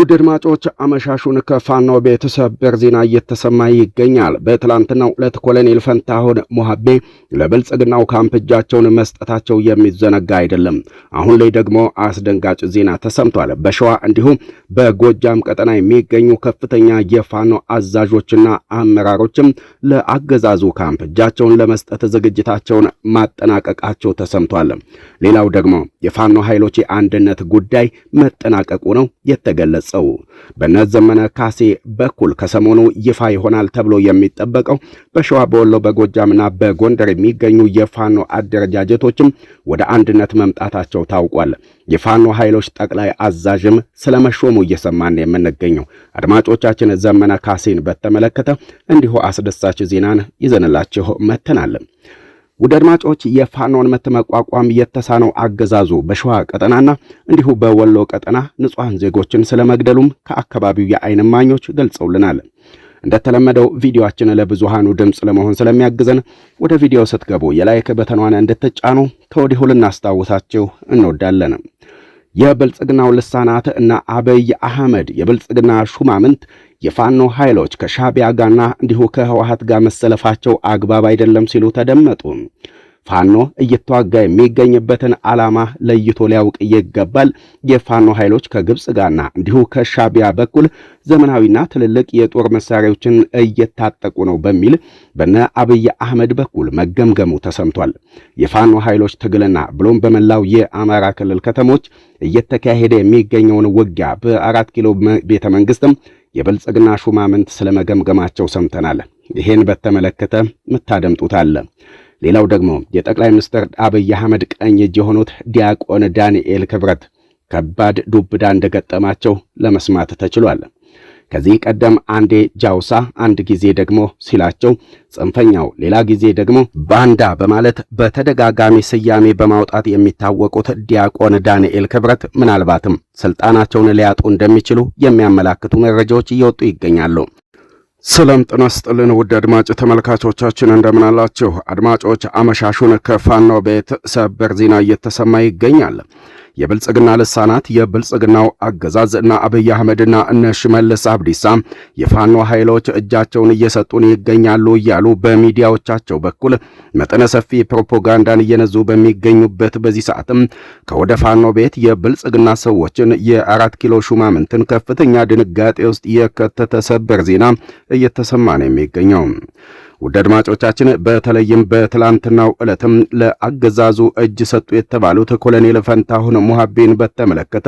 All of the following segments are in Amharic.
ውድ አድማጮች አመሻሹን ከፋኖ ቤተሰብ ዜና እየተሰማ ይገኛል። በትላንትናው ዕለት ኮሎኔል ፈንታሁን ሞሃቤ ለብልጽግናው ካምፕ እጃቸውን መስጠታቸው የሚዘነጋ አይደለም። አሁን ላይ ደግሞ አስደንጋጭ ዜና ተሰምቷል። በሸዋ እንዲሁም በጎጃም ቀጠና የሚገኙ ከፍተኛ የፋኖ አዛዦችና አመራሮችም ለአገዛዙ ካምፕ እጃቸውን ለመስጠት ዝግጅታቸውን ማጠናቀቃቸው ተሰምቷል። ሌላው ደግሞ የፋኖ ኃይሎች የአንድነት ጉዳይ መጠናቀቁ ነው የተገለጸው። በነዘመነ ካሴ በኩል ከሰሞኑ ይፋ ይሆናል ተብሎ የሚጠበቀው በሸዋ በወሎ በጎጃምና በጎንደር የሚገኙ የፋኖ አደረጃጀቶችም ወደ አንድነት መምጣታቸው ታውቋል። የፋኖ ኃይሎች ጠቅላይ አዛዥም ስለመሾሙ እየሰማን የምንገኘው አድማጮቻችን ዘመነ ካሴን በተመለከተ እንዲሁ አስደሳች ዜናን ይዘንላችሁ መተናል። ውድ አድማጮች የፋኖን መተቋቋም የተሳነው አገዛዙ በሸዋ ቀጠናና እንዲሁ በወሎ ቀጠና ንጹሃን ዜጎችን ስለመግደሉም ከአካባቢው የዓይን እማኞች ገልጸውልናል። እንደተለመደው ቪዲዮአችን ለብዙሃኑ ድምጽ ለመሆን ስለሚያግዘን ወደ ቪዲዮ ስትገቡ የላይክ በተኗን እንድትጫኑ ከወዲሁ ልናስታውሳችሁ እንወዳለን። የብልጽግናው ልሳናት እና አብይ አህመድ የብልጽግና ሹማምንት የፋኖ ኃይሎች ከሻቢያ ጋርና እንዲሁ ከህወሓት ጋር መሰለፋቸው አግባብ አይደለም ሲሉ ተደመጡ። ፋኖ እየተዋጋ የሚገኝበትን ዓላማ ለይቶ ሊያውቅ ይገባል። የፋኖ ኃይሎች ከግብጽ ጋርና እንዲሁ ከሻቢያ በኩል ዘመናዊና ትልልቅ የጦር መሳሪያዎችን እየታጠቁ ነው በሚል በነ አብይ አህመድ በኩል መገምገሙ ተሰምቷል። የፋኖ ኃይሎች ትግልና ብሎም በመላው የአማራ ክልል ከተሞች እየተካሄደ የሚገኘውን ውጊያ በ4 ኪሎ ቤተ መንግስትም የብልጽግና ሹማምንት ስለመገምገማቸው ሰምተናል። ይሄን በተመለከተ ምታደምጡታል። ሌላው ደግሞ የጠቅላይ ሚኒስትር አብይ አህመድ ቀኝ እጅ የሆኑት ዲያቆን ዳንኤል ክብረት ከባድ ዱብዳ እንደገጠማቸው ለመስማት ተችሏል። ከዚህ ቀደም አንዴ ጃውሳ አንድ ጊዜ ደግሞ ሲላቸው ጽንፈኛው ሌላ ጊዜ ደግሞ ባንዳ በማለት በተደጋጋሚ ስያሜ በማውጣት የሚታወቁት ዲያቆን ዳንኤል ክብረት ምናልባትም ስልጣናቸውን ሊያጡ እንደሚችሉ የሚያመላክቱ መረጃዎች እየወጡ ይገኛሉ። ሰላም ጤና ይስጥልን ውድ አድማጭ ተመልካቾቻችን እንደምን አላችሁ? አድማጮች አመሻሹን ከፋኖ ቤት ሰበር ዜና እየተሰማ ይገኛል። የብልጽግና ልሳናት የብልጽግናው አገዛዝ እና አብይ አህመድና እነ ሽመልስ አብዲሳ የፋኖ ኃይሎች እጃቸውን እየሰጡን ይገኛሉ እያሉ በሚዲያዎቻቸው በኩል መጠነ ሰፊ ፕሮፓጋንዳን እየነዙ በሚገኙበት በዚህ ሰዓትም ከወደ ፋኖ ቤት የብልጽግና ሰዎችን የ4 ኪሎ ሹማምንትን ከፍተኛ ድንጋጤ ውስጥ የከተተ ሰበር ዜና እየተሰማ ነው የሚገኘው። ውድ አድማጮቻችን በተለይም በትላንትናው ዕለትም ለአገዛዙ እጅ ሰጡ የተባሉት ኮሎኔል ፈንታሁን ሞሃቤን በተመለከተ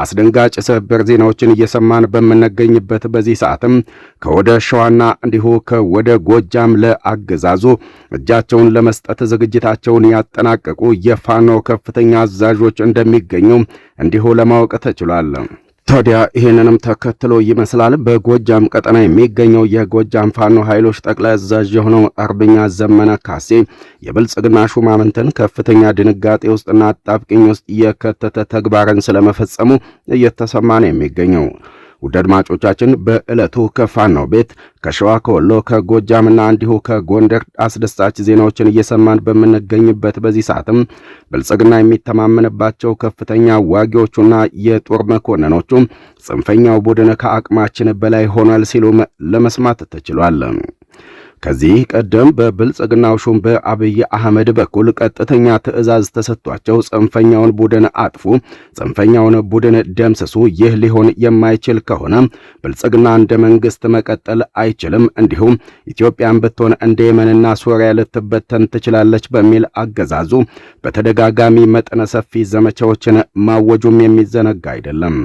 አስደንጋጭ ሰበር ዜናዎችን እየሰማን በመነገኝበት በዚህ ሰዓትም ከወደ ሸዋና እንዲሁ ከወደ ጎጃም ለአገዛዙ እጃቸውን ለመስጠት ዝግጅታቸውን ያጠናቀቁ የፋኖ ከፍተኛ አዛዦች እንደሚገኙ እንዲሁ ለማወቅ ተችሏል። ታዲያ ይሄንንም ተከትሎ ይመስላል በጎጃም ቀጠና የሚገኘው የጎጃም ፋኖ ኃይሎች ጠቅላይ አዛዥ የሆነው አርበኛ ዘመነ ካሴ የብልጽግና ሹማምንትን ከፍተኛ ድንጋጤ ውስጥና አጣብቂኝ ውስጥ የከተተ ተግባርን ስለመፈጸሙ እየተሰማ ነው የሚገኘው። ውድ አድማጮቻችን በዕለቱ ከፋኖ ቤት ከሸዋ ከወሎ ከጎጃምና እንዲሁ ከጎንደር አስደሳች ዜናዎችን እየሰማን በምንገኝበት በዚህ ሰዓትም ብልጽግና የሚተማመንባቸው ከፍተኛ ዋጊዎቹና የጦር መኮንኖቹ ጽንፈኛው ቡድን ከአቅማችን በላይ ሆኗል ሲሉ ለመስማት ተችሏል። ከዚህ ቀደም በብልጽግናው ሹም በአብይ አህመድ በኩል ቀጥተኛ ትዕዛዝ ተሰጥቷቸው ጽንፈኛውን ቡድን አጥፉ፣ ጽንፈኛውን ቡድን ደምስሱ፣ ይህ ሊሆን የማይችል ከሆነ ብልጽግና እንደ መንግስት መቀጠል አይችልም፣ እንዲሁም ኢትዮጵያን ብትሆን እንደ የመንና ሶሪያ ልትበተን ትችላለች በሚል አገዛዙ በተደጋጋሚ መጠነ ሰፊ ዘመቻዎችን ማወጁም የሚዘነጋ አይደለም።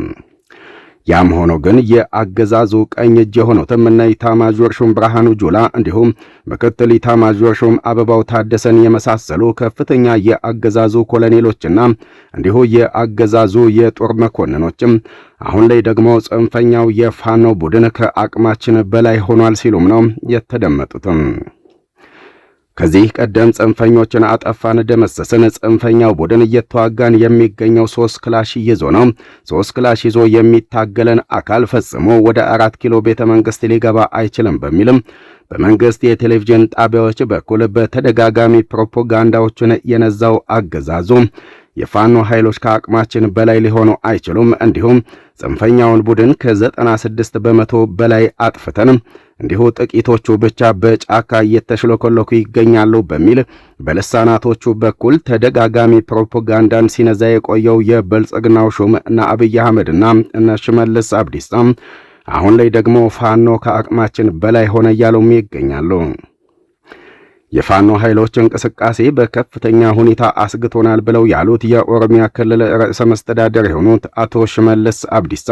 ያም ሆኖ ግን የአገዛዙ ቀኝ እጅ የሆኑትም እነ ኢታማዦር ሹም ብርሃኑ ጁላ እንዲሁም ምክትል ኢታማዦር ሹም አበባው ታደሰን የመሳሰሉ ከፍተኛ የአገዛዙ ኮሎኔሎችና እንዲሁ የአገዛዙ የጦር መኮንኖችም አሁን ላይ ደግሞ ጽንፈኛው የፋኖ ቡድን ከአቅማችን በላይ ሆኗል ሲሉም ነው የተደመጡትም። ከዚህ ቀደም ጽንፈኞችን አጠፋን ደመሰስን፣ ጽንፈኛው ቡድን እየተዋጋን የሚገኘው 3 ክላሽ ይዞ ነው። 3 ክላሽ ይዞ የሚታገለን አካል ፈጽሞ ወደ 4 ኪሎ ቤተ መንግስት ሊገባ አይችልም በሚልም በመንግስት የቴሌቪዥን ጣቢያዎች በኩል በተደጋጋሚ ፕሮፓጋንዳዎችን የነዛው አገዛዙ የፋኖ ኃይሎች ከአቅማችን በላይ ሊሆኑ አይችሉም፣ እንዲሁም ጽንፈኛውን ቡድን ከ96 በመቶ በላይ አጥፍተን እንዲሁ ጥቂቶቹ ብቻ በጫካ እየተሽለኮለኩ ይገኛሉ በሚል በልሳናቶቹ በኩል ተደጋጋሚ ፕሮፓጋንዳን ሲነዛ የቆየው የብልጽግናው ሹም እና አብይ አህመድና እነ ሽመልስ አብዲሳ አሁን ላይ ደግሞ ፋኖ ከአቅማችን በላይ ሆነ እያሉም ይገኛሉ። የፋኖ ኃይሎች እንቅስቃሴ በከፍተኛ ሁኔታ አስግቶናል ብለው ያሉት የኦሮሚያ ክልል ርዕሰ መስተዳደር የሆኑት አቶ ሽመልስ አብዲሳ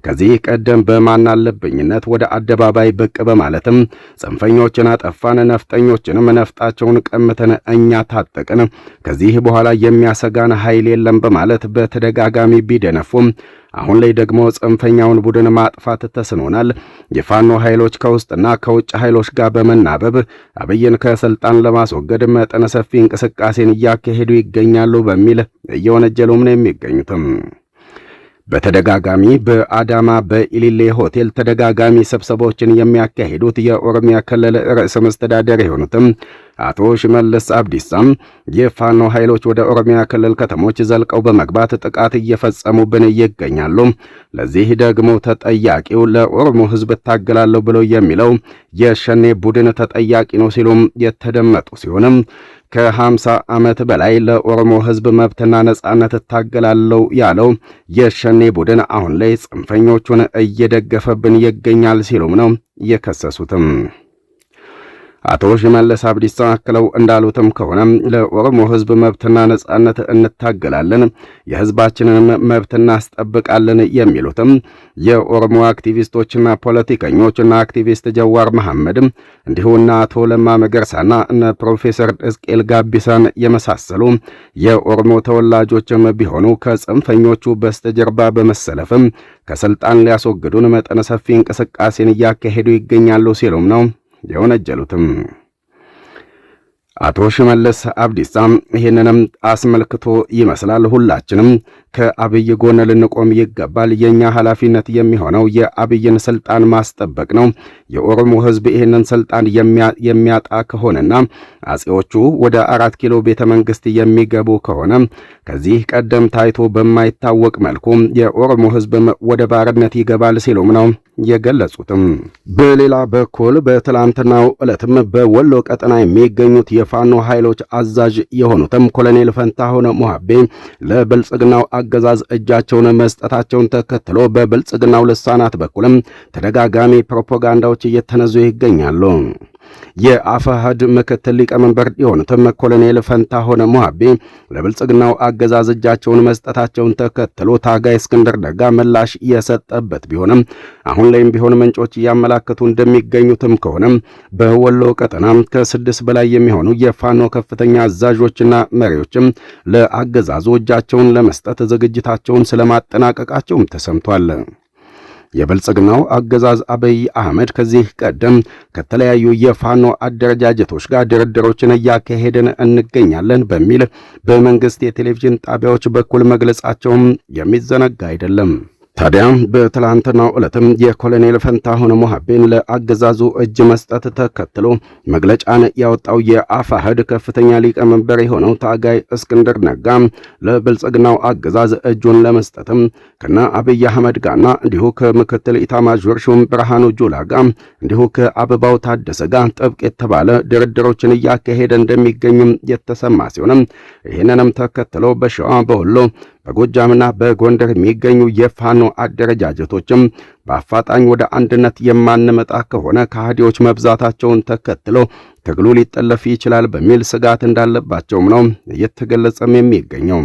ከዚህ ቀደም በማናለብኝነት ወደ አደባባይ ብቅ በማለትም ጽንፈኞችን አጠፋን፣ ነፍጠኞችንም ነፍጣቸውን ቀምተን እኛ ታጠቅን፣ ከዚህ በኋላ የሚያሰጋን ኃይል የለም በማለት በተደጋጋሚ ቢደነፉም አሁን ላይ ደግሞ ጽንፈኛውን ቡድን ማጥፋት ተስኖናል፣ የፋኖ ኃይሎች ከውስጥና ከውጭ ኃይሎች ጋር በመናበብ አብይን ከስልጣን ለማስወገድ መጠነ ሰፊ እንቅስቃሴን እያካሄዱ ይገኛሉ በሚል እየወነጀሉም ነው የሚገኙትም። በተደጋጋሚ በአዳማ በኢሊሌ ሆቴል ተደጋጋሚ ስብሰባዎችን የሚያካሂዱት የኦሮሚያ ክልል ርዕሰ መስተዳደር የሆኑትም አቶ ሽመልስ አብዲሳም የፋኖ ኃይሎች ወደ ኦሮሚያ ክልል ከተሞች ዘልቀው በመግባት ጥቃት እየፈጸሙብን ይገኛሉ፣ ለዚህ ደግሞ ተጠያቂው ለኦሮሞ ሕዝብ እታገላለሁ ብሎ የሚለው የሸኔ ቡድን ተጠያቂ ነው ሲሉም የተደመጡ ሲሆንም ከ50 ዓመት በላይ ለኦሮሞ ሕዝብ መብትና ነጻነት እታገላለሁ ያለው የሸኔ ቡድን አሁን ላይ ጽንፈኞቹን እየደገፈብን ይገኛል ሲሉም ነው የከሰሱትም። አቶ ሽመልስ አብዲሳ አክለው እንዳሉትም ከሆነ ለኦሮሞ ሕዝብ መብትና ነጻነት እንታገላለን፣ የሕዝባችንን መብት እናስጠብቃለን የሚሉትም የኦሮሞ አክቲቪስቶችና ፖለቲከኞችና አክቲቪስት ጀዋር መሐመድ እንዲሁና አቶ ለማ መገርሳና እነ ፕሮፌሰር ሕዝቅኤል ጋቢሳን የመሳሰሉ የኦሮሞ ተወላጆችም ቢሆኑ ከጽንፈኞቹ በስተጀርባ በመሰለፍም ከስልጣን ሊያስወግዱን መጠነ ሰፊ እንቅስቃሴን እያካሄዱ ይገኛሉ ሲሉም ነው የወነጀሉትም። አቶ ሽመልስ አብዲሳ ይህንንም አስመልክቶ ይመስላል ሁላችንም ከአብይ ጎን ልንቆም ይገባል፣ የኛ ኃላፊነት የሚሆነው የአብይን ስልጣን ማስጠበቅ ነው። የኦሮሞ ሕዝብ ይህንን ስልጣን የሚያጣ ከሆነና አጼዎቹ ወደ 4 ኪሎ ቤተ መንግስት የሚገቡ ከሆነ ከዚህ ቀደም ታይቶ በማይታወቅ መልኩ የኦሮሞ ሕዝብ ወደ ባርነት ይገባል ሲሉም ነው የገለጹትም። በሌላ በኩል በትላንትናው ዕለትም በወሎ ቀጠና የሚገኙት የፋኖ ኃይሎች አዛዥ የሆኑትም ኮሎኔል ፈንታሁን ሞሃቤ ለብልጽግናው አገዛዝ እጃቸውን መስጠታቸውን ተከትሎ በብልጽግናው ልሳናት በኩልም ተደጋጋሚ ፕሮፓጋንዳዎች እየተነዙ ይገኛሉ። የአፋሕድ ምክትል ሊቀመንበር የሆኑትም ኮሎኔል ፈንታሁን ሞሃቤ ለብልጽግናው አገዛዝ እጃቸውን መስጠታቸውን ተከትሎ ታጋይ እስክንድር ነጋ ምላሽ የሰጠበት ቢሆንም አሁን ላይም ቢሆን ምንጮች እያመላከቱ እንደሚገኙትም ከሆነ በወሎ ቀጠና ከ6 በላይ የሚሆኑ የፋኖ ከፍተኛ አዛዦችና መሪዎችም ለአገዛዙ እጃቸውን ለመስጠት ዝግጅታቸውን ስለማጠናቀቃቸውም ተሰምቷል። የብልጽግናው አገዛዝ አብይ አህመድ ከዚህ ቀደም ከተለያዩ የፋኖ አደረጃጀቶች ጋር ድርድሮችን እያካሄድን እንገኛለን በሚል በመንግስት የቴሌቪዥን ጣቢያዎች በኩል መግለጻቸውም የሚዘነጋ አይደለም። ታዲያ በትላንትናው ዕለትም የኮሎኔል ፈንታሁን ሞሃቤን ለአገዛዙ እጅ መስጠት ተከትሎ መግለጫን ያወጣው የአፋሕድ ከፍተኛ ሊቀመንበር የሆነው ታጋይ እስክንድር ነጋ ለብልጽግናው አገዛዝ እጁን ለመስጠትም ከነ አብይ አህመድ ጋርና እንዲሁ ከምክትል ኢታማዦር ሹም ብርሃኑ ጁላ ጋር እንዲሁ ከአበባው ታደሰ ጋር ጥብቅ የተባለ ድርድሮችን እያካሄደ እንደሚገኝም የተሰማ ሲሆንም ይህንንም ተከትሎ በሸዋ በወሎ በጎጃምና በጎንደር የሚገኙ የፋኖ አደረጃጀቶችም በአፋጣኝ ወደ አንድነት የማንመጣ ከሆነ ከሃዲዎች መብዛታቸውን ተከትሎ ትግሉ ሊጠለፍ ይችላል በሚል ስጋት እንዳለባቸውም ነው እየተገለጸም የሚገኘው።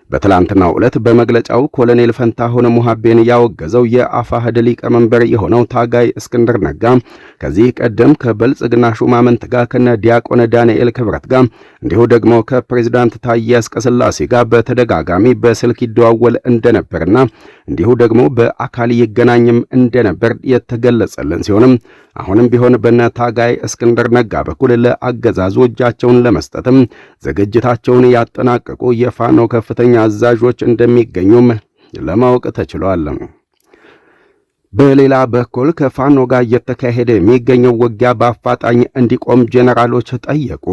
በትላንትናው ዕለት በመግለጫው ኮሎኔል ፈንታሁን ሞሃቤን ያወገዘው የአፋሕድ ሊቀመንበር የሆነው ታጋይ እስክንድር ነጋ ከዚህ ቀደም ከብልጽግና ሹማምንት ጋር ከነ ዲያቆን ዳንኤል ክብረት ጋር እንዲሁ ደግሞ ከፕሬዝዳንት ታዬ አጽቀሥላሴ ጋር በተደጋጋሚ በስልክ ይደዋወል እንደነበርና እንዲሁ ደግሞ በአካል ይገናኝም እንደነበር የተገለጸልን ሲሆንም አሁንም ቢሆን በነ ታጋይ እስክንድር ነጋ በኩል ለአገዛዙ እጃቸውን ለመስጠትም ዝግጅታቸውን ያጠናቀቁ የፋኖ ከፍተኛ አዛዦች እንደሚገኙም ለማወቅ ተችሏል። በሌላ በኩል ከፋኖ ጋር እየተካሄደ የሚገኘው ውጊያ በአፋጣኝ እንዲቆም ጄኔራሎች ጠየቁ።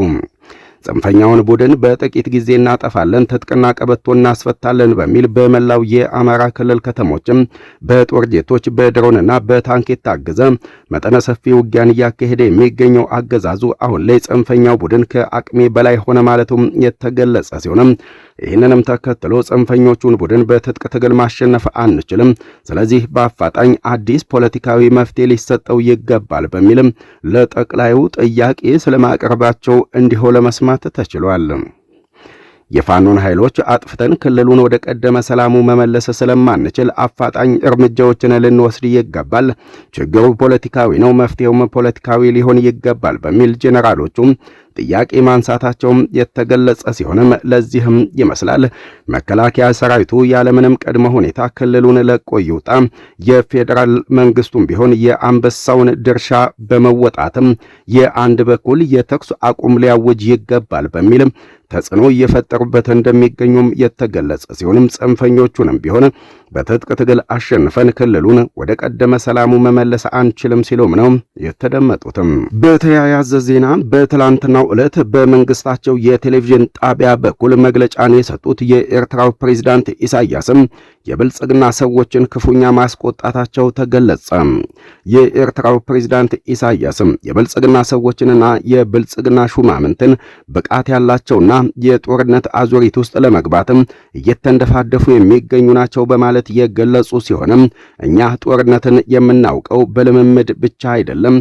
ጽንፈኛውን ቡድን በጥቂት ጊዜ እናጠፋለን፣ ትጥቅና ቀበቶ እናስፈታለን በሚል በመላው የአማራ ክልል ከተሞችም በጦር ጄቶች በድሮንና በታንክ የታገዘ መጠነ ሰፊ ውጊያን እያካሄደ የሚገኘው አገዛዙ አሁን ላይ ጽንፈኛው ቡድን ከአቅሜ በላይ ሆነ ማለቱም የተገለጸ ሲሆንም ይህንንም ተከትሎ ጽንፈኞቹን ቡድን በትጥቅ ትግል ማሸነፍ አንችልም፣ ስለዚህ በአፋጣኝ አዲስ ፖለቲካዊ መፍትሄ ሊሰጠው ይገባል በሚልም ለጠቅላዩ ጥያቄ ስለማቅረባቸው እንዲሁ ለመስማት ተችሏል። የፋኖን ኃይሎች አጥፍተን ክልሉን ወደ ቀደመ ሰላሙ መመለስ ስለማንችል አፋጣኝ እርምጃዎችን ልንወስድ ይገባል፣ ችግሩ ፖለቲካዊ ነው፣ መፍትሄውም ፖለቲካዊ ሊሆን ይገባል በሚል ጄኔራሎቹም ጥያቄ ማንሳታቸውም የተገለጸ ሲሆንም ለዚህም ይመስላል መከላከያ ሰራዊቱ ያለምንም ቅድመ ሁኔታ ክልሉን ለቆ ይውጣ፣ የፌዴራል መንግስቱም ቢሆን የአንበሳውን ድርሻ በመወጣትም የአንድ በኩል የተኩስ አቁም ሊያውጅ ይገባል በሚልም ተጽዕኖ እየፈጠሩበት እንደሚገኙም የተገለጸ ሲሆንም ጽንፈኞቹንም ቢሆን በትጥቅ ትግል አሸንፈን ክልሉን ወደ ቀደመ ሰላሙ መመለስ አንችልም ሲሉም ነው የተደመጡትም። በተያያዘ ዜና በትላንትናው ዕለት በመንግስታቸው የቴሌቪዥን ጣቢያ በኩል መግለጫን የሰጡት የኤርትራው ፕሬዝዳንት ኢሳያስም የብልጽግና ሰዎችን ክፉኛ ማስቆጣታቸው ተገለጸ። የኤርትራው ፕሬዝዳንት ኢሳያስም የብልጽግና ሰዎችንና የብልጽግና ሹማምንትን ብቃት ያላቸውና የጦርነት አዙሪት ውስጥ ለመግባትም እየተንደፋደፉ የሚገኙ ናቸው በማለት የገለጹ ሲሆንም እኛ ጦርነትን የምናውቀው በልምምድ ብቻ አይደለም፣